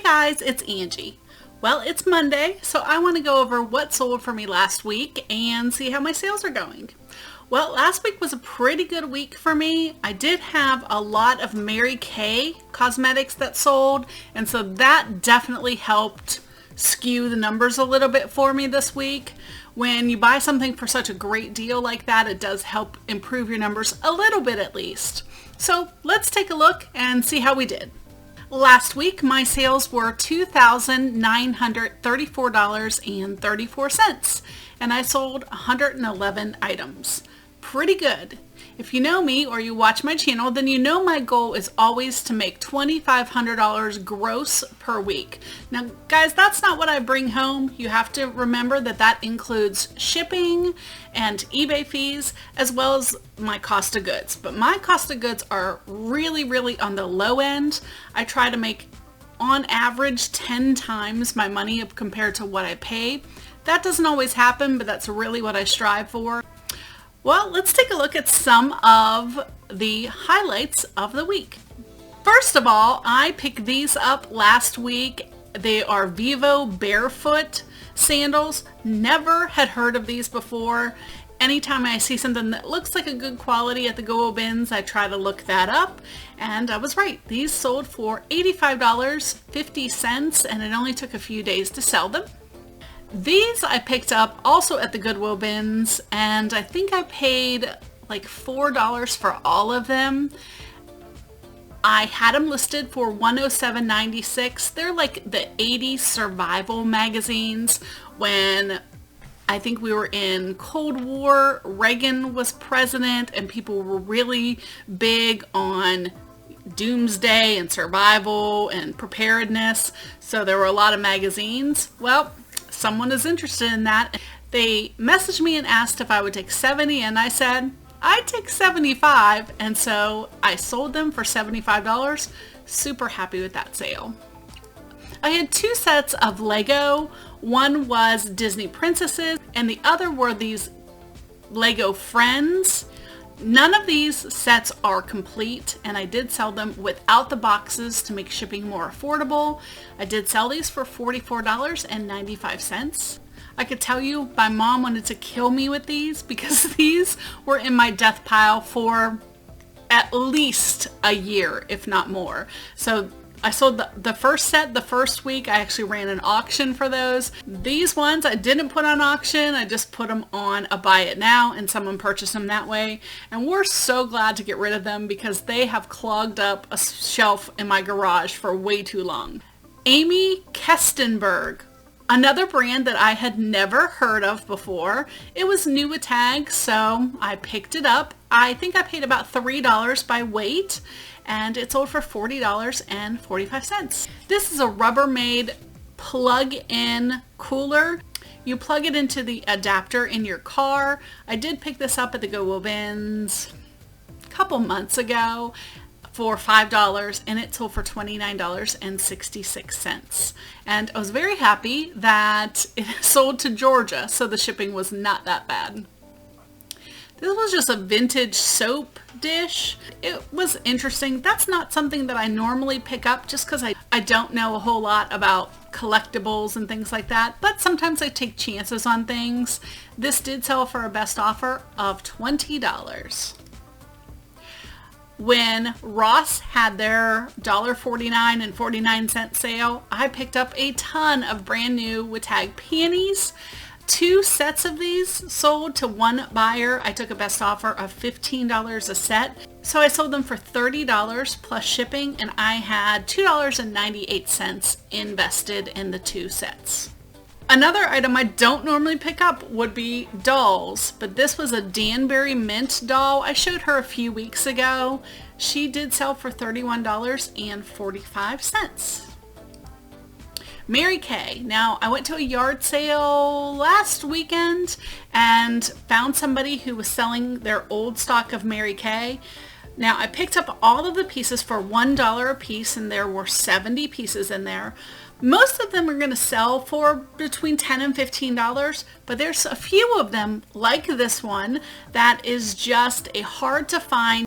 guys, it's Angie. Well, it's Monday, so I want to go over what sold for me last week and see how my sales are going. Well, last week was a pretty good week for me. I did have a lot of Mary Kay cosmetics that sold, and so that definitely helped skew the numbers a little bit for me this week. When you buy something for such a great deal like that, it does help improve your numbers a little bit at least. So let's take a look and see how we did. Last week, my sales were $2,934.34, and I sold 111 items. Pretty good. If you know me or you watch my channel, then you know my goal is always to make $2,500 gross per week. Now, guys, that's not what I bring home. You have to remember that that includes shipping and eBay fees, as well as my cost of goods. But my cost of goods are really on the low end. I try to make, on average, 10 times my money compared to what I pay. That doesn't always happen, but that's really what I strive for. Well, let's take a look at some of the highlights of the week. First of all, I picked these up last week. They are Vivo Barefoot sandals. Never had heard of these before. Anytime I see something that looks like a good quality at the Go bins, I try to look that up, and I was right. These sold for $85.50, and it only took a few days to sell them. These I picked up also at the Goodwill bins, and I think I paid like $4 for all of them. I had them listed for $107.96. They're like the 80s survival magazines. When I think we were in Cold War, Reagan was president, and people were really big on doomsday and survival and preparedness. So there were a lot of magazines. Well, someone is interested in that. They messaged me and asked if I would take 70, and I said I'd take 75, and so I sold them for $75. Super happy with that sale. I had two sets of Lego. One was Disney princesses, and the other were these Lego Friends. None of these sets are complete, and I did sell them without the boxes to make shipping more affordable. I did sell these for $44.95. I could tell you my mom wanted to kill me with these because these were in my death pile for at least a year, if not more. So I sold the first set the first week. I actually ran an auction for those. These ones I didn't put on auction. I just put them on a buy it now, and someone purchased them that way. And we're so glad to get rid of them because they have clogged up a shelf in my garage for way too long. Amy Kestenberg, another brand that I had never heard of before. It was new with tags, so I picked it up. I think I paid about $3 by weight, and it sold for $40.45. This is a Rubbermaid plug-in cooler. You plug it into the adapter in your car. I did pick this up at the Go bins a couple months ago for $5, and it sold for $29.66. And I was very happy that it sold to Georgia, so the shipping was not that bad. This was just a vintage soap dish. It was interesting. That's not something that I normally pick up just because I don't know a whole lot about collectibles and things like that, but sometimes I take chances on things. This did sell for a best offer of $20. When Ross had their $1.49 and 49-cent sale, I picked up a ton of brand new with tag panties. Two sets of these sold to one buyer. I took a best offer of $15 a set. So I sold them for $30 plus shipping, and I had $2.98 invested in the two sets. Another item I don't normally pick up would be dolls, but this was a Danbury Mint doll. I showed her a few weeks ago. She did sell for $31.45. Mary Kay. Now, I went to a yard sale last weekend and found somebody who was selling their old stock of Mary Kay. Now, I picked up all of the pieces for $1 a piece, and there were 70 pieces in there. Most of them are going to sell for between $10 and $15, but there's a few of them, like this one, that is just a hard to find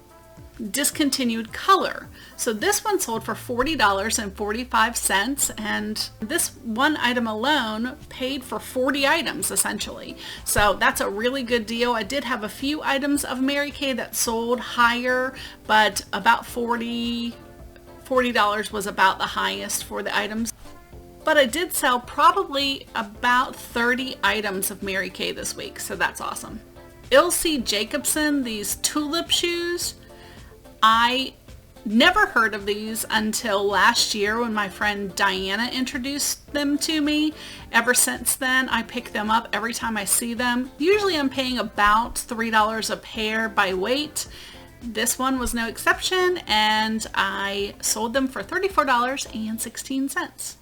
discontinued color. So this one sold for $40.45, and this one item alone paid for 40 items essentially. So that's a really good deal. I did have a few items of Mary Kay that sold higher, but about $40 was about the highest for the items. But I did sell probably about 30 items of Mary Kay this week, so that's awesome. Ilse Jacobson, these tulip shoes, I never heard of these until last year when my friend Diana introduced them to me. Ever since then, I pick them up every time I see them. Usually I'm paying about $3 a pair by weight. This one was no exception, and I sold them for $34.16.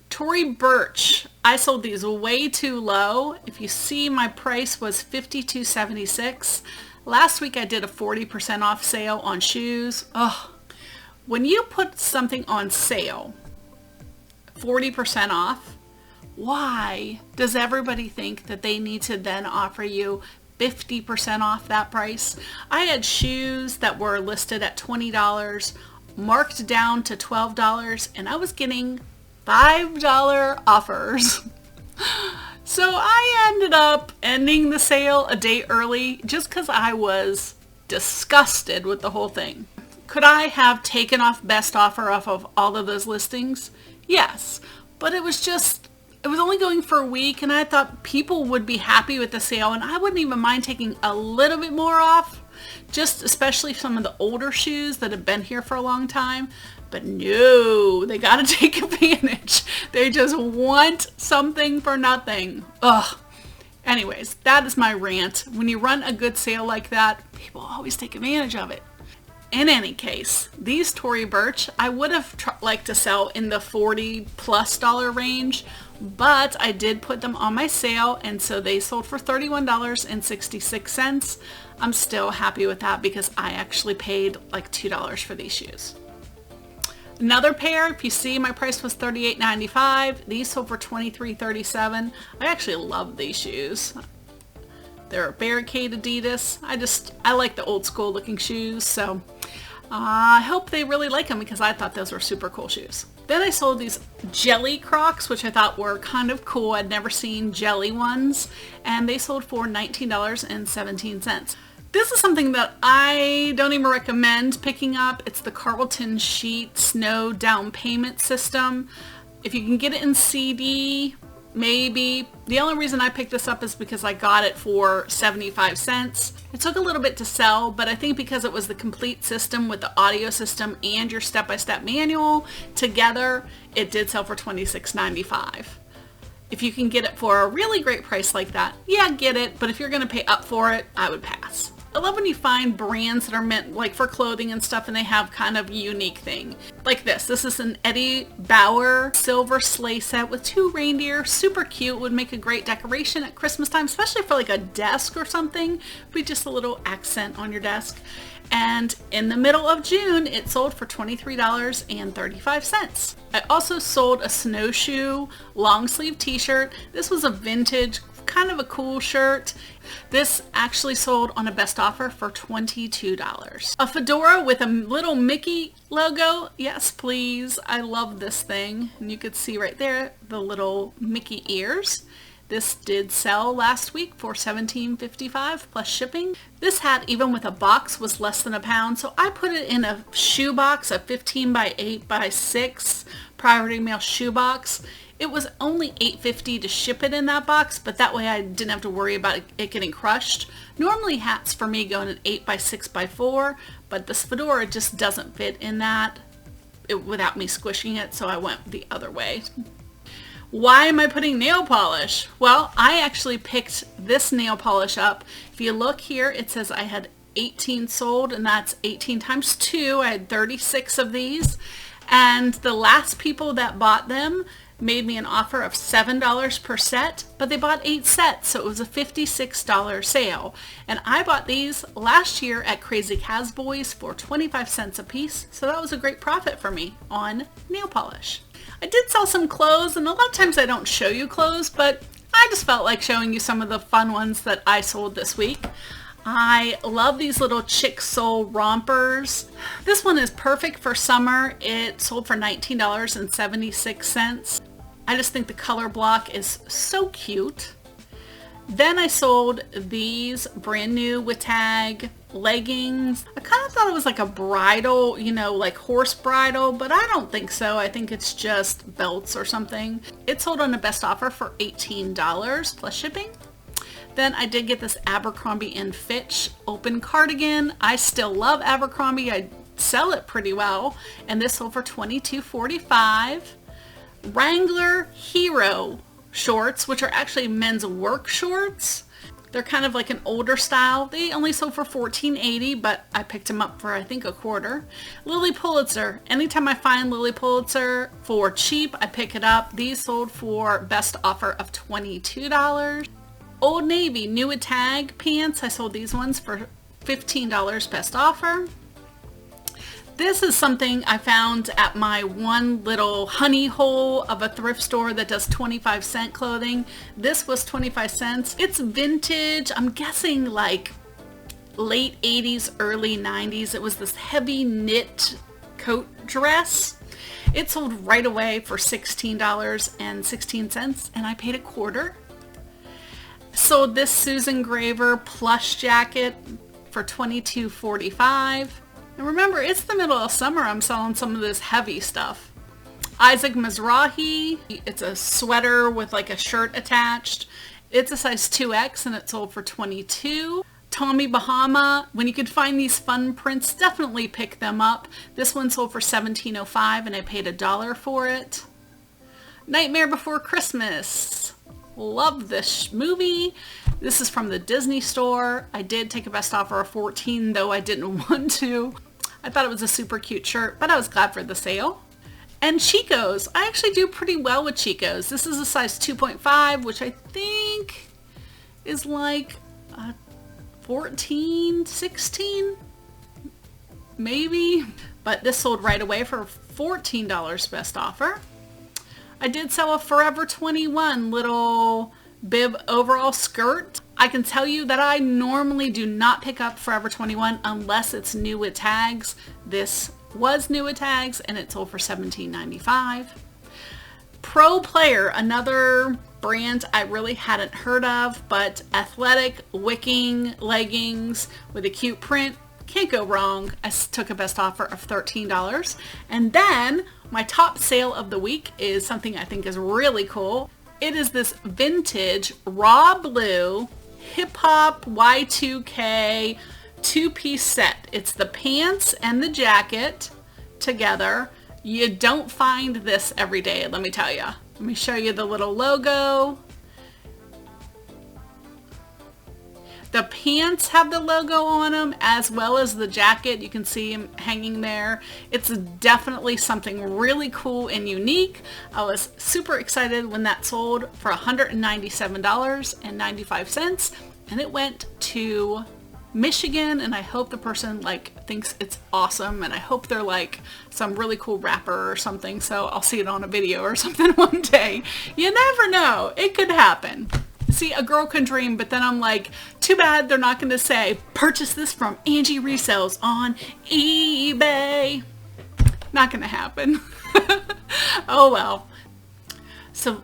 Tory Burch, I sold these way too low. If you see, my price was $52.76. Last week I did a 40% off sale on shoes. Ugh. When you put something on sale, 40% off, why does everybody think that they need to then offer you 50% off that price? I had shoes that were listed at $20, marked down to $12, and I was getting $5 offers. So I ended up ending the sale a day early just because I was disgusted with the whole thing. Could I have taken off best offer off of all of those listings? Yes, but it was only going for a week, and I thought people would be happy with the sale, and I wouldn't even mind taking a little bit more off, just especially some of the older shoes that have been here for a long time. But no, they gotta take advantage. They just want something for nothing. Ugh. Anyways, that is my rant. When you run a good sale like that, people always take advantage of it. In any case, these Tory Burch, I would have liked to sell in the $40+ range, but I did put them on my sale, and so they sold for $31.66. I'm still happy with that because I actually paid like $2 for these shoes. Another pair, if you see, my price was $38.95. These sold for $23.37. I actually love these shoes. They're Barricade Adidas. I like the old school looking shoes, so I hope they really like them because I thought those were super cool shoes. Then I sold these jelly Crocs, which I thought were kind of cool. I'd never seen jelly ones, and they sold for $19.17. This is something that I don't even recommend picking up. It's the Carlton Sheets no down payment system. If you can get it in CD, maybe. The only reason I picked this up is because I got it for 75 cents. It took a little bit to sell, but I think because it was the complete system with the audio system and your step-by-step manual together, it did sell for $26.95. If you can get it for a really great price like that, yeah, get it. But if you're going to pay up for it, I would pass. I love when you find brands that are meant like for clothing and stuff, and they have kind of a unique thing. Like this. This is an Eddie Bauer silver sleigh set with 2 reindeer. Super cute. Would make a great decoration at Christmas time, especially for like a desk or something. Be just a little accent on your desk. And in the middle of June, it sold for $23.35. I also sold a snowshoe long sleeve t-shirt. This was a vintage, kind of a cool shirt. This actually sold on a best offer for $22. A fedora with a little Mickey logo. Yes, please. I love this thing. And you could see right there the little Mickey ears. This did sell last week for $17.55 plus shipping. This hat, even with a box, was less than £1, so I put it in a shoe box, a 15 by 8 by 6 Priority Mail shoe box. It was only $8.50 to ship it in that box, but that way I didn't have to worry about it getting crushed. Normally hats for me go in an 8 by 6 by 4, but this fedora just doesn't fit in that without me squishing it, so I went the other way. Why am I putting nail polish? Well, I actually picked this nail polish up. If you look here, it says I had 18 sold, and that's 18 times 2. I had 36 of these, and the last people that bought them made me an offer of $7 per set, but they bought 8 sets, so it was a $56 sale. And I bought these last year at Crazy Casboys for 25 cents a piece, so that was a great profit for me on nail polish. I did sell some clothes, and a lot of times I don't show you clothes, but I just felt like showing you some of the fun ones that I sold this week. I love these little chick sole rompers. This one is perfect for summer. It sold for $19.76. I just think the color block is so cute. Then I sold these brand new with tag leggings. I kind of thought it was like a bridle, you know, like horse bridle, but I don't think so. I think it's just belts or something. It sold on a best offer for $18 plus shipping. Then I did get this Abercrombie & Fitch open cardigan. I still love Abercrombie. I sell it pretty well. And this sold for $22.45. Wrangler Hero shorts, which are actually men's work shorts. They're kind of like an older style. They only sold for $14.80, but I picked them up for I think $1.25. Lily Pulitzer. Anytime I find Lily Pulitzer for cheap, I pick it up. These sold for best offer of $22. Old Navy new with tag pants. I sold these ones for $15 best offer. This is something I found at my one little honey hole of a thrift store that does 25-cent clothing. This was 25 cents. It's vintage. I'm guessing like late 80s, early 90s. It was this heavy knit coat dress. It sold right away for $16.16 and I paid $0.25. Sold this Susan Graver plush jacket for $22.45. And remember, it's the middle of summer. I'm selling some of this heavy stuff. Isaac Mizrahi. It's a sweater with like a shirt attached. It's a size 2X and it sold for $22. Tommy Bahama. When you could find these fun prints, definitely pick them up. This one sold for $17.05 and I paid $1 for it. Nightmare Before Christmas. Love this movie. This is from the Disney store. I did take a best offer of $14, though I didn't want to. I thought it was a super cute shirt, but I was glad for the sale. And Chico's. I actually do pretty well with Chico's. This is a size 2.5, which I think is like 14, 16, maybe. But this sold right away for $14 best offer. I did sell a Forever 21 little bib overall skirt. I can tell you that I normally do not pick up Forever 21 unless it's new with tags. This was new with tags and it sold for $17.95. Pro Player, another brand I really hadn't heard of, but athletic wicking leggings with a cute print. Can't go wrong. I took a best offer of $13. And then my top sale of the week is something I think is really cool. It is this vintage raw blue hip hop Y2K two-piece set. It's the pants and the jacket together. You don't find this every day, let me tell you. Let me show you the little logo. The pants have the logo on them as well as the jacket. You can see them hanging there. It's definitely something really cool and unique. I was super excited when that sold for $197.95 and it went to Michigan, and I hope the person like thinks it's awesome, and I hope they're like some really cool rapper or something, so I'll see it on a video or something one day. You never know. It could happen. See, a girl can dream, but then I'm like, too bad they're not going to say, purchase this from Angie Resells on eBay. Not going to happen. Oh well. So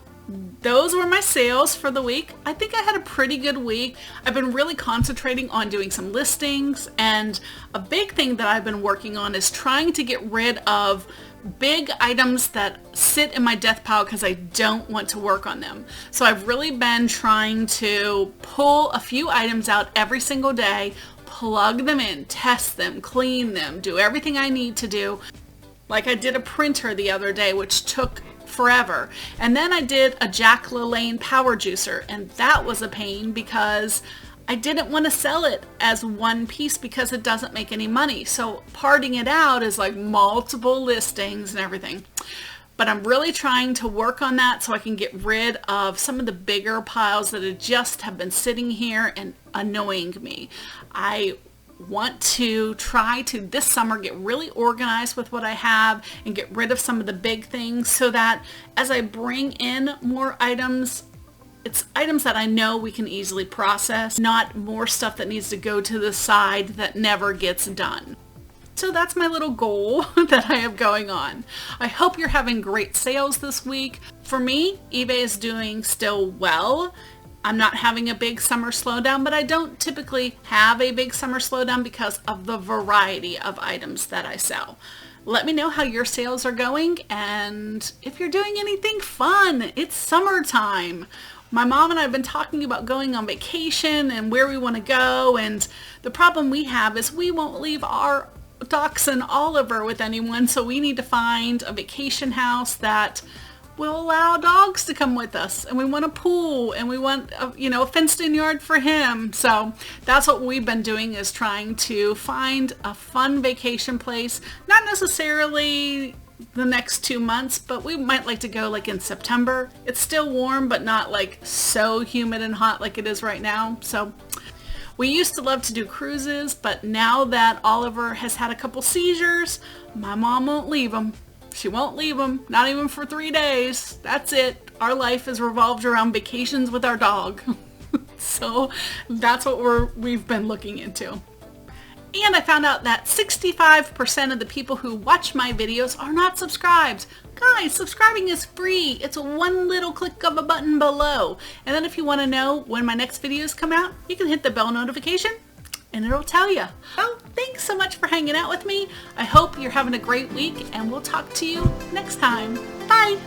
those were my sales for the week. I think I had a pretty good week. I've been really concentrating on doing some listings, and a big thing that I've been working on is trying to get rid of big items that sit in my death pile because I don't want to work on them. So I've really been trying to pull a few items out every single day, plug them in, test them, clean them, do everything I need to do. Like I did a printer the other day, which took forever. And then I did a Jack LaLanne power juicer, and that was a pain because I didn't want to sell it as one piece because it doesn't make any money. So parting it out is like multiple listings and everything. But I'm really trying to work on that so I can get rid of some of the bigger piles that just have been sitting here and annoying me. I want to try to this summer get really organized with what I have and get rid of some of the big things so that as I bring in more items, It's items that I know we can easily process, not more stuff that needs to go to the side that never gets done. So that's my little goal that I have going on. I hope you're having great sales this week. For me, eBay is doing still well. I'm not having a big summer slowdown, but I don't typically have a big summer slowdown because of the variety of items that I sell. Let me know how your sales are going and if you're doing anything fun. It's summertime. My mom and I have been talking about going on vacation and where we want to go, and the problem we have is we won't leave our dachshund Oliver with anyone, so we need to find a vacation house that will allow dogs to come with us, and we want a pool, and we want a fenced-in yard for him. So that's what we've been doing, is trying to find a fun vacation place. Not necessarily the next 2 months, but we might like to go like in September. It's still warm, but not like so humid and hot like it is right now. So we used to love to do cruises, but now that Oliver has had a couple seizures, my mom won't leave him. She won't leave him, not even for 3 days. That's it. Our life is revolved around vacations with our dog. So that's what we've been looking into. And I found out that 65% of the people who watch my videos are not subscribed. Guys, subscribing is free. It's one little click of a button below. And then if you want to know when my next videos come out, you can hit the bell notification and it'll tell you. Well, thanks so much for hanging out with me. I hope you're having a great week, and we'll talk to you next time. Bye.